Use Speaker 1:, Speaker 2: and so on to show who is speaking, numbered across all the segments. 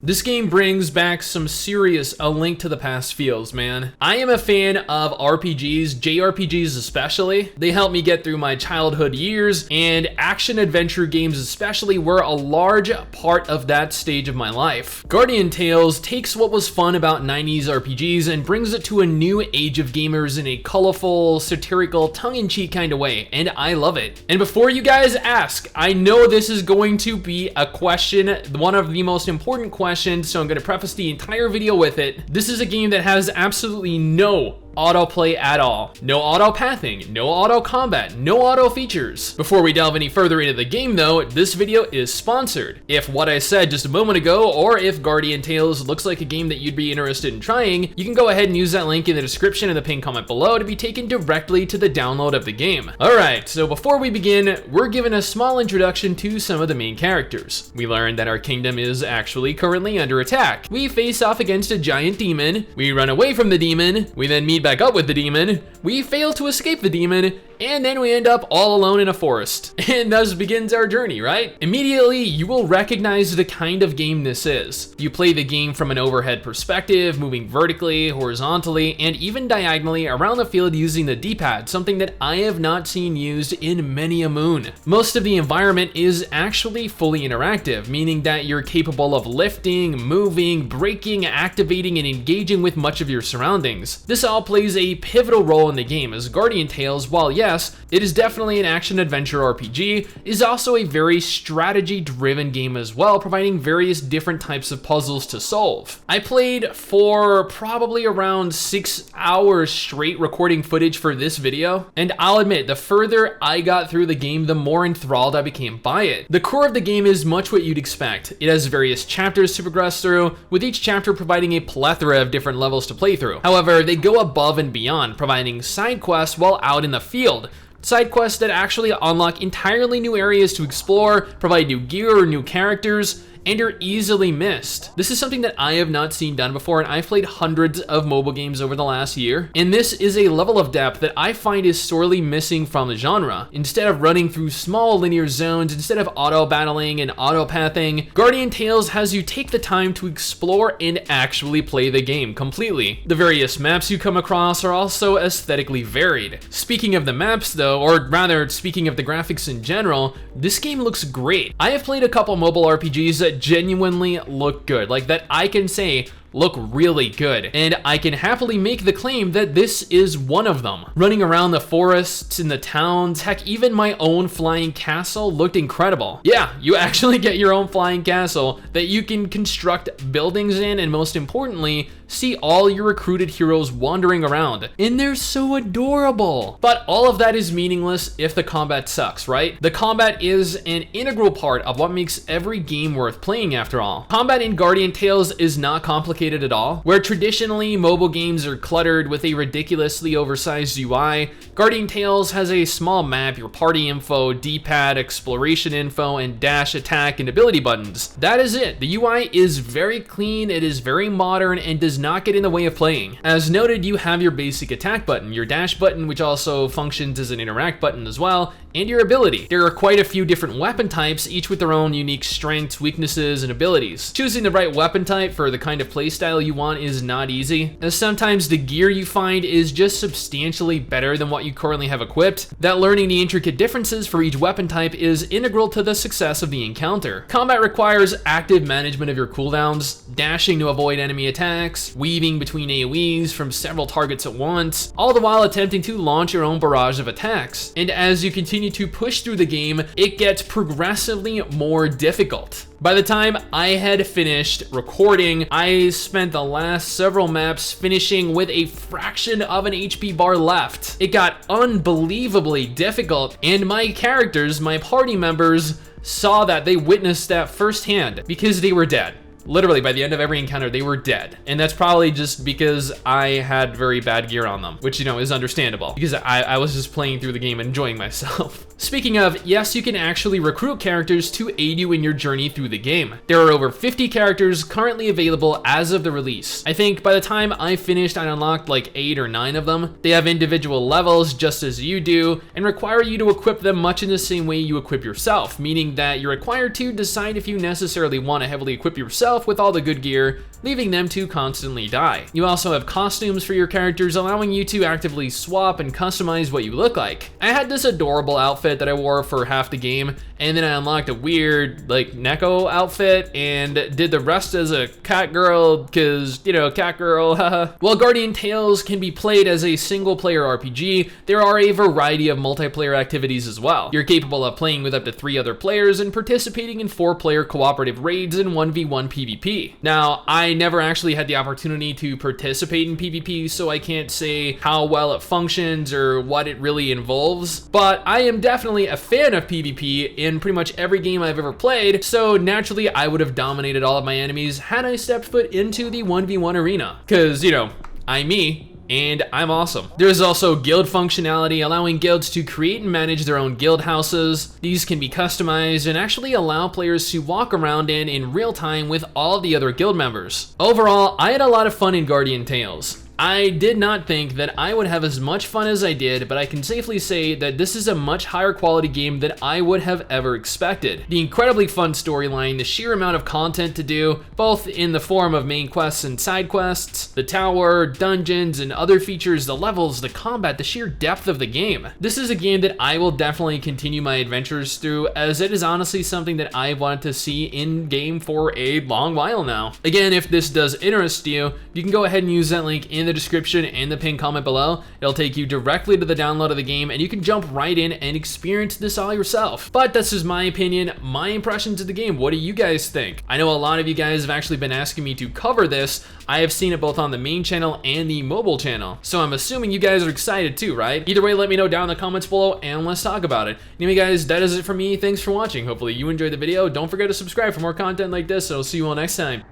Speaker 1: This game brings back some serious A Link to the Past feels, man. I am a fan of RPGs, JRPGs especially. They help me get through my childhood years, and action-adventure games especially were a large part of that stage of my life. Guardian Tales takes what was fun about 90s RPGs and brings it to a new age of gamers in a colorful, satirical, tongue-in-cheek kind of way, and I love it. And before you guys ask, I know this is going to be a question, one of the most important questions, so I'm going to preface the entire video with it. This is a game that has absolutely no autoplay at all. No auto pathing, no auto combat, no auto features. Before we delve any further into the game though, this video is sponsored. If what I said just a moment ago, or if Guardian Tales looks like a game that you'd be interested in trying, you can go ahead and use that link in the description and the pinned comment below to be taken directly to the download of the game. Alright, so before we begin, we're given a small introduction to some of the main characters. We learn that our kingdom is actually currently under attack. We face off against a giant demon, we run away from the demon, we then meet back up with the demon, we fail to escape the demon, and then we end up all alone in a forest. And thus begins our journey, right? Immediately, you will recognize the kind of game this is. You play the game from an overhead perspective, moving vertically, horizontally, and even diagonally around the field using the D-pad, something that I have not seen used in many a moon. Most of the environment is actually fully interactive, meaning that you're capable of lifting, moving, braking, activating, and engaging with much of your surroundings. This all plays a pivotal role in the game, as Guardian Tales, while yes, it is definitely an action-adventure RPG, is also a very strategy-driven game as well, providing various different types of puzzles to solve. I played for probably around 6 hours straight recording footage for this video, and I'll admit, the further I got through the game, the more enthralled I became by it. The core of the game is much what you'd expect. It has various chapters to progress through, with each chapter providing a plethora of different levels to play through. However, they go above and beyond, providing side quests while out in the field. Side quests that actually unlock entirely new areas to explore, provide new gear or new characters, and are easily missed. This is something that I have not seen done before, and I've played hundreds of mobile games over the last year, and this is a level of depth that I find is sorely missing from the genre. Instead of running through small linear zones, instead of auto battling and auto pathing, Guardian Tales has you take the time to explore and actually play the game completely. The various maps you come across are also aesthetically varied. Speaking of the maps though, or rather speaking of the graphics in general, this game looks great. I have played a couple mobile RPGs that genuinely look good, like that I can say look really good, and I can happily make the claim that this is one of them. Running around the forests, in the towns, heck, even my own flying castle looked incredible. Yeah, you actually get your own flying castle that you can construct buildings in, and most importantly, see all your recruited heroes wandering around. And they're so adorable. But all of that is meaningless if the combat sucks, right? The combat is an integral part of what makes every game worth playing after all. Combat in Guardian Tales is not complicated at all. Where traditionally mobile games are cluttered with a ridiculously oversized UI, Guardian Tales has a small map, your party info, D-pad, exploration info, and dash, attack, and ability buttons. That is it. The UI is very clean, it is very modern, and does not get in the way of playing. As noted, you have your basic attack button, your dash button, which also functions as an interact button as well, and your ability. There are quite a few different weapon types, each with their own unique strengths, weaknesses, and abilities. Choosing the right weapon type for the kind of playstyle you want is not easy, as sometimes the gear you find is just substantially better than what you currently have equipped. That learning the intricate differences for each weapon type is integral to the success of the encounter. Combat requires active management of your cooldowns, dashing to avoid enemy attacks, weaving between AoEs from several targets at once, all the while attempting to launch your own barrage of attacks. And as you continue to push through the game, it gets progressively more difficult. By the time I had finished recording, I spent the last several maps finishing with a fraction of an HP bar left. It got unbelievably difficult, and my characters, my party members, saw that. They witnessed that firsthand because they were dead. Literally, by the end of every encounter, they were dead. And that's probably just because I had very bad gear on them, which, you know, is understandable because I was just playing through the game, enjoying myself. Speaking of, yes, you can actually recruit characters to aid you in your journey through the game. There are over 50 characters currently available as of the release. I think by the time I finished, I unlocked like 8 or 9 of them. They have individual levels just as you do and require you to equip them much in the same way you equip yourself, meaning that you're required to decide if you necessarily want to heavily equip yourself with all the good gear, leaving them to constantly die. You also have costumes for your characters, allowing you to actively swap and customize what you look like. I had this adorable outfit that I wore for half the game, and then I unlocked a weird like Neko outfit and did the rest as a cat girl, cause you know, cat girl, haha. While Guardian Tales can be played as a single player RPG, there are a variety of multiplayer activities as well. You're capable of playing with up to 3 other players and participating in 4-player cooperative raids and 1v1 PvP. Now, I never actually had the opportunity to participate in PvP, so I can't say how well it functions or what it really involves, but I am definitely a fan of PvP in pretty much every game I've ever played, so naturally I would have dominated all of my enemies had I stepped foot into the 1v1 arena. Cause, you know, I'm me, and I'm awesome. There's also guild functionality, allowing guilds to create and manage their own guild houses. These can be customized and actually allow players to walk around in real time with all the other guild members. Overall, I had a lot of fun in Guardian Tales. I did not think that I would have as much fun as I did, but I can safely say that this is a much higher quality game than I would have ever expected. The incredibly fun storyline, the sheer amount of content to do, both in the form of main quests and side quests, the tower, dungeons, and other features, the levels, the combat, the sheer depth of the game. This is a game that I will definitely continue my adventures through, as it is honestly something that I've wanted to see in game for a long while now. Again, if this does interest you, you can go ahead and use that link in the description and the pinned comment below. It'll take you directly to the download of the game, and you can jump right in and experience this all yourself. But that's just my opinion, my impressions of the game. What do you guys think? I know a lot of you guys have actually been asking me to cover this. I have seen it both on the main channel and the mobile channel, so I'm assuming you guys are excited too, right? Either way, let me know down in the comments below and let's talk about it. Anyway guys, that is it for me. Thanks for watching. Hopefully you enjoyed the video. Don't forget to subscribe for more content like this, and I'll see you all next time.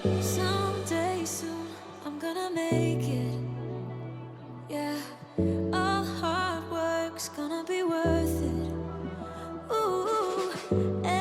Speaker 1: Peace.
Speaker 2: Someday soon I'm gonna make it. Yeah, all hard work's gonna be worth it. Ooh.